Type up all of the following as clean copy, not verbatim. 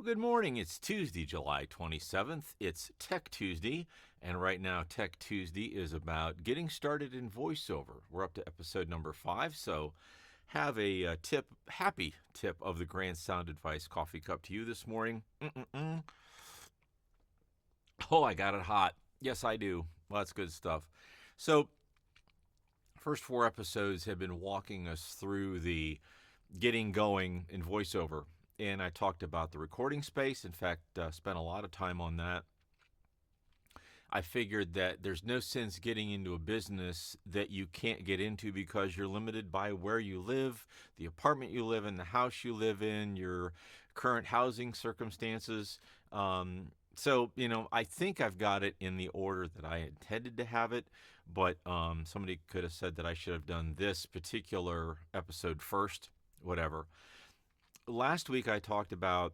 good morning. It's Tuesday, July 27th. It's Tech Tuesday, and right now, Tech Tuesday is about getting started in voiceover. We're up to episode number 5, so have a happy tip of the Grand Sound Advice coffee cup to you this morning. Oh, I got it hot. Yes, I do. Well, that's good stuff. So, first 4 episodes have been walking us through the getting going in voiceover. And I talked about the recording space. In fact, spent a lot of time on that. I figured that there's no sense getting into a business that you can't get into because you're limited by where you live, the apartment you live in, the house you live in, your current housing circumstances. I think I've got it in the order that I intended to have it, but somebody could have said that I should have done this particular episode first, whatever. Last week I talked about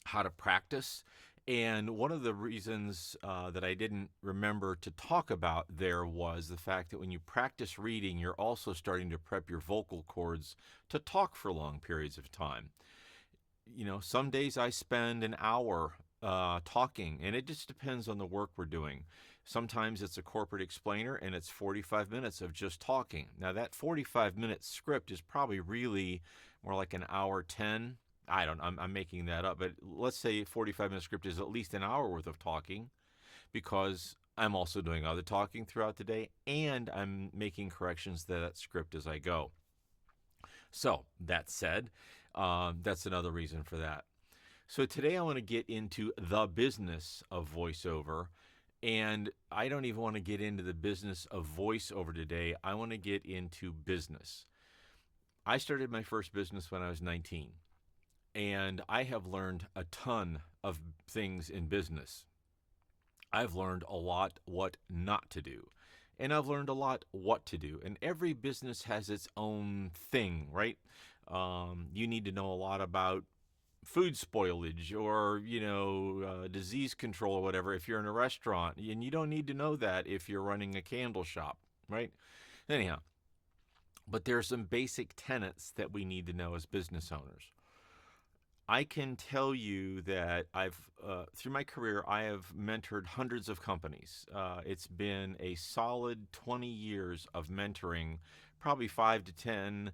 how to practice, and one of the reasons that I didn't remember to talk about there was the fact that when you practice reading, you're also starting to prep your vocal cords to talk for long periods of time. Some days I spend an hour talking, and it just depends on the work we're doing. Sometimes it's a corporate explainer, and it's 45 minutes of just talking. Now, that 45-minute script is probably really more like an hour 10. I'm making that up, but let's say 45-minute script is at least an hour worth of talking because I'm also doing other talking throughout the day, and I'm making corrections to that script as I go. So, that said, that's another reason for that. So today I want to get into the business of voiceover, and I don't even want to get into the business of voiceover today. I want to get into business. I started my first business when I was 19, and I have learned a ton of things in business. I've learned a lot what not to do, and I've learned a lot what to do, and every business has its own thing, right? You need to know a lot about food spoilage or disease control or whatever if you're in a restaurant, and you don't need to know that if you're running a candle shop, right? Anyhow, but there's some basic tenets that we need to know as business owners. I can tell you that I've through my career I have mentored hundreds of companies. It's been a solid 20 years of mentoring, probably 5 to 10.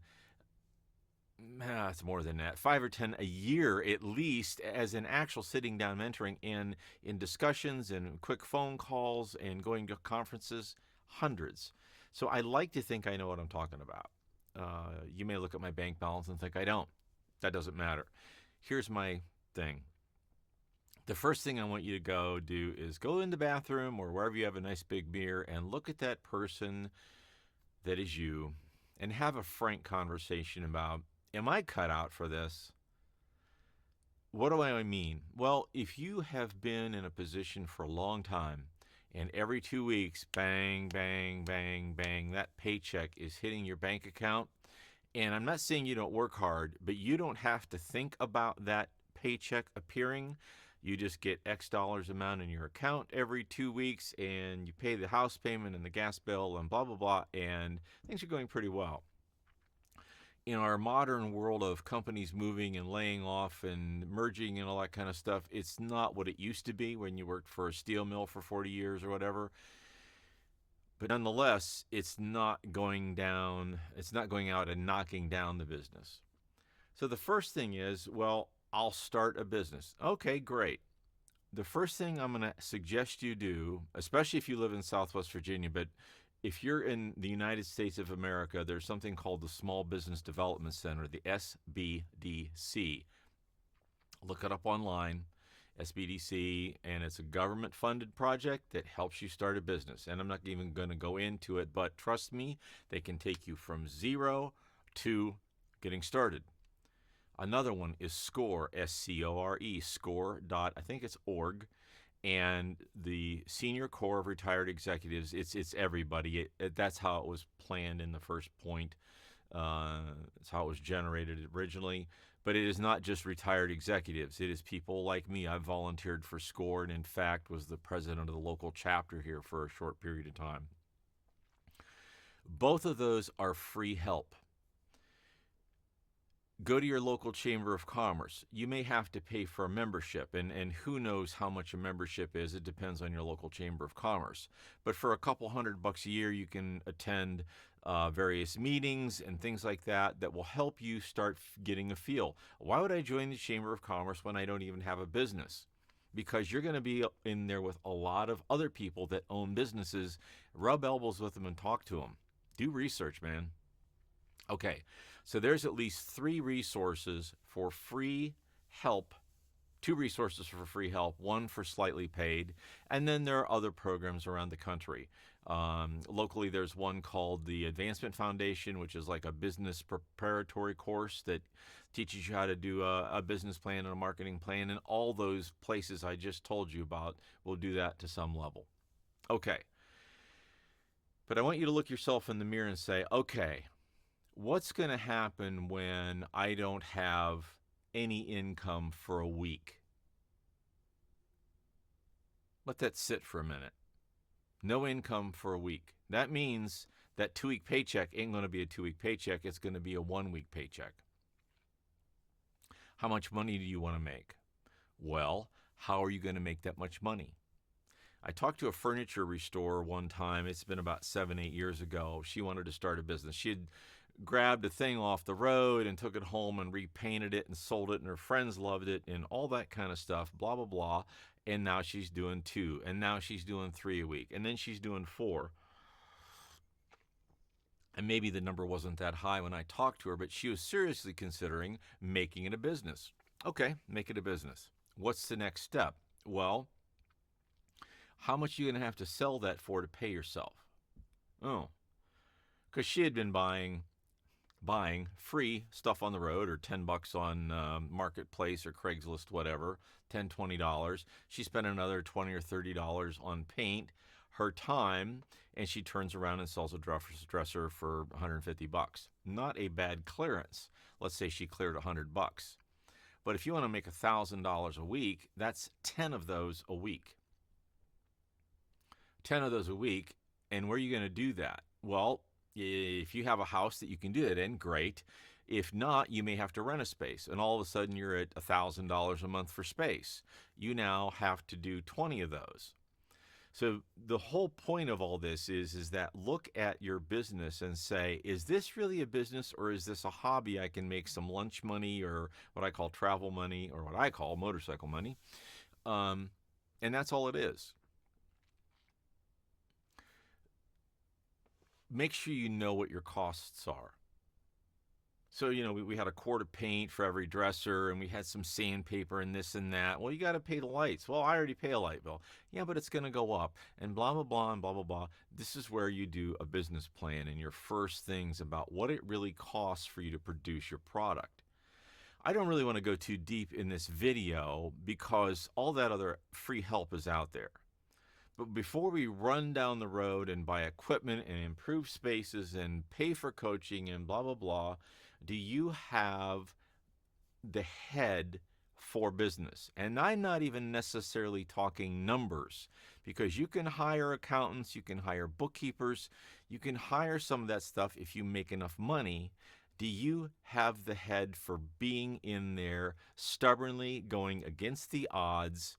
It's more than that, 5 or 10 a year at least, as an actual sitting down mentoring, and in discussions and quick phone calls and going to conferences, hundreds. So I like to think I know what I'm talking about. You may look at my bank balance and think I don't. That doesn't matter. Here's my thing. The first thing I want you to go do is go in the bathroom or wherever you have a nice big mirror and look at that person that is you and have a frank conversation about, am I cut out for this? What do I mean? Well, if you have been in a position for a long time and every 2 weeks, bang, bang, bang, bang, that paycheck is hitting your bank account, and I'm not saying you don't work hard, but you don't have to think about that paycheck appearing. You just get X dollars amount in your account every 2 weeks, and you pay the house payment and the gas bill and blah, blah, blah, and things are going pretty well. In our modern world of companies moving and laying off and merging and all that kind of stuff, it's not what it used to be when you worked for a steel mill for 40 years or whatever. But nonetheless, it's not going out and knocking down the business. So the first thing is, well, I'll start a business. Okay, great. The first thing I'm going to suggest you do, especially if you live in Southwest Virginia, but if you're in the United States of America, there's something called the Small Business Development Center, the SBDC. Look it up online, SBDC, and it's a government-funded project that helps you start a business. And I'm not even going to go into it, but trust me, they can take you from zero to getting started. Another one is SCORE, S-C-O-R-E, I think it's org. And the Senior Corps of Retired Executives, it's everybody. That's how it was planned in the first point. It's how it was generated originally. But it is not just retired executives. It is people like me. I volunteered for SCORE and, in fact, was the president of the local chapter here for a short period of time. Both of those are free help. Go to your local chamber of commerce. You may have to pay for a membership, and who knows how much a membership is. It depends on your local chamber of commerce. But for a couple $100 a year, you can attend various meetings and things like that that will help you start getting a feel. Why would I join the chamber of commerce when I don't even have a business? Because you're going to be in there with a lot of other people that own businesses. Rub elbows with them and talk to them. Do research, man. Okay, so there's at least 3 resources for free help, 2 resources for free help, 1 for slightly paid, and then there are other programs around the country. Locally, there's one called the Advancement Foundation, which is like a business preparatory course that teaches you how to do a business plan and a marketing plan, and all those places I just told you about will do that to some level. Okay, but I want you to look yourself in the mirror and say, okay, what's going to happen when I don't have any income for a week? Let that sit for a minute. No income for a week. That means that 2-week paycheck ain't going to be a 2-week paycheck. It's going to be a 1-week paycheck. How much money do you want to make? Well, how are you going to make that much money? I talked to a furniture restorer one time. It's been about 7-8 years ago. She wanted to start a business. She had grabbed a thing off the road and took it home and repainted it and sold it, and her friends loved it and all that kind of stuff, blah, blah, blah. And now she's doing 2, and now she's doing 3 a week, and then she's doing 4. And maybe the number wasn't that high when I talked to her, but she was seriously considering making it a business. Okay, make it a business. What's the next step? Well, how much are you going to have to sell that for to pay yourself? Oh, because she had been buying free stuff on the road, or $10 on Marketplace or Craigslist, whatever, $10, $20. She spent another $20 or $30 on paint, her time, and she turns around and sells a dresser for $150. Not a bad clearance. Let's say she cleared $100. But if you want to make $1,000 a week, that's 10 of those a week. 10 of those a week, and where are you going to do that? Well, if you have a house that you can do it in, great. If not, you may have to rent a space, and all of a sudden you're at $1,000 a month for space. You now have to do 20 of those. So the whole point of all this is that look at your business and say, is this really a business, or is this a hobby I can make some lunch money, or what I call travel money, or what I call motorcycle money? And that's all it is. Make sure you know what your costs are. So, we had a quart of paint for every dresser, and we had some sandpaper and this and that. Well, you got to pay the lights. Well, I already pay a light bill. Yeah, but it's going to go up, and blah, blah, blah, and blah, blah, blah. This is where you do a business plan and your first things about what it really costs for you to produce your product. I don't really want to go too deep in this video because all that other free help is out there. But before we run down the road and buy equipment and improve spaces and pay for coaching and blah, blah, blah, do you have the head for business? And I'm not even necessarily talking numbers, because you can hire accountants, you can hire bookkeepers, you can hire some of that stuff if you make enough money. Do you have the head for being in there, stubbornly going against the odds?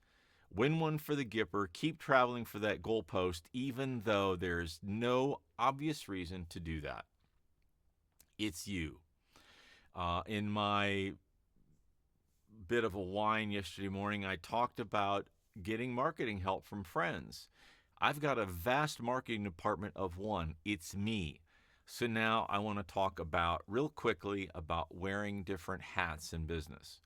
Win one for the Gipper, keep traveling for that goalpost, even though there's no obvious reason to do that. It's you. In my bit of a whine yesterday morning, I talked about getting marketing help from friends. I've got a vast marketing department of 1. It's me. So now I want to talk about, real quickly, about wearing different hats in business.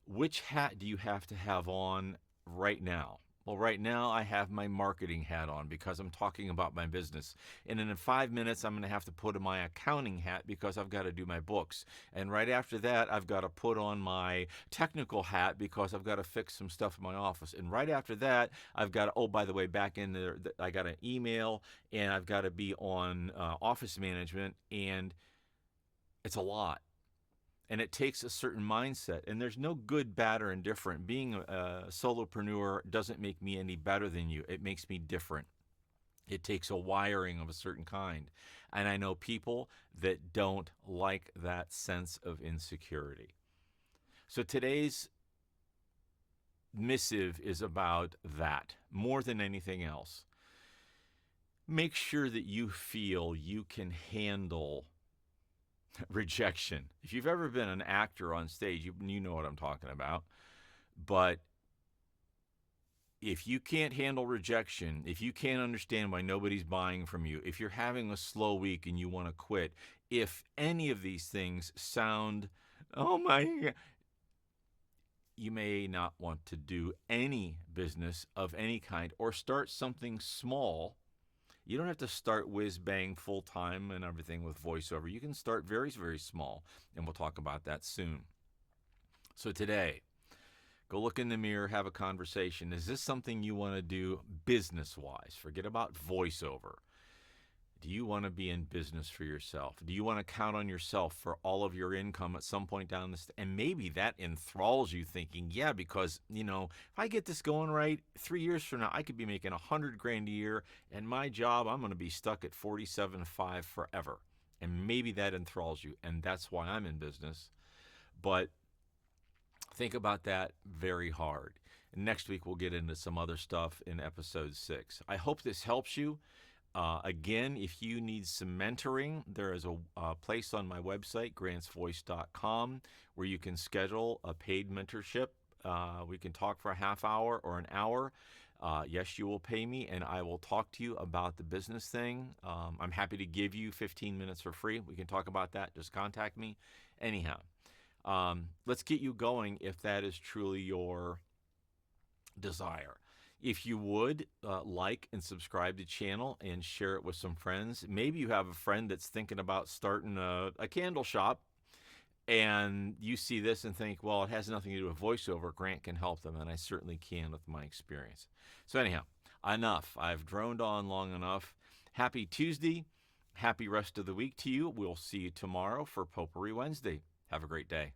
Which hat do you have to have on right now? Well, right now I have my marketing hat on because I'm talking about my business. And in 5 minutes, I'm going to have to put on my accounting hat because I've got to do my books. And right after that, I've got to put on my technical hat because I've got to fix some stuff in my office. And right after that, I've got to, oh, by the way, back in there, I got an email, and I've got to be on office management, and it's a lot. And it takes a certain mindset. And there's no good, bad, or indifferent. Being a solopreneur doesn't make me any better than you. It makes me different. It takes a wiring of a certain kind. And I know people that don't like that sense of insecurity. So today's missive is about that more than anything else. Make sure that you feel you can handle rejection. If you've ever been an actor on stage, you know what I'm talking about. But if you can't handle rejection, if you can't understand why nobody's buying from you, if you're having a slow week and you want to quit, if any of these things sound, oh my God, you may not want to do any business of any kind or start something small. You don't have to start whiz bang full time and everything with voiceover. You can start very, very small, and we'll talk about that soon. So today, go look in the mirror, have a conversation. Is this something you want to do business wise? Forget about voiceover. Do you want to be in business for yourself? Do you want to count on yourself for all of your income at some point down this? And maybe that enthralls you thinking, yeah, because, if I get this going right, 3 years from now, I could be making 100 grand a year, and my job, I'm going to be stuck at 47.5 forever. And maybe that enthralls you, and that's why I'm in business. But think about that very hard. Next week, we'll get into some other stuff in episode 6. I hope this helps you. Again, if you need some mentoring, there is a place on my website, grantsvoice.com, where you can schedule a paid mentorship. We can talk for a half hour or an hour. Yes, you will pay me, and I will talk to you about the business thing. I'm happy to give you 15 minutes for free. We can talk about that. Just contact me. Anyhow, let's get you going if that is truly your desire. If you would like and subscribe to the channel and share it with some friends. Maybe you have a friend that's thinking about starting a candle shop, and you see this and think, well, it has nothing to do with voiceover. Grant can help them, and I certainly can with my experience. So anyhow, enough. I've droned on long enough. Happy Tuesday. Happy rest of the week to you. We'll see you tomorrow for Potpourri Wednesday. Have a great day.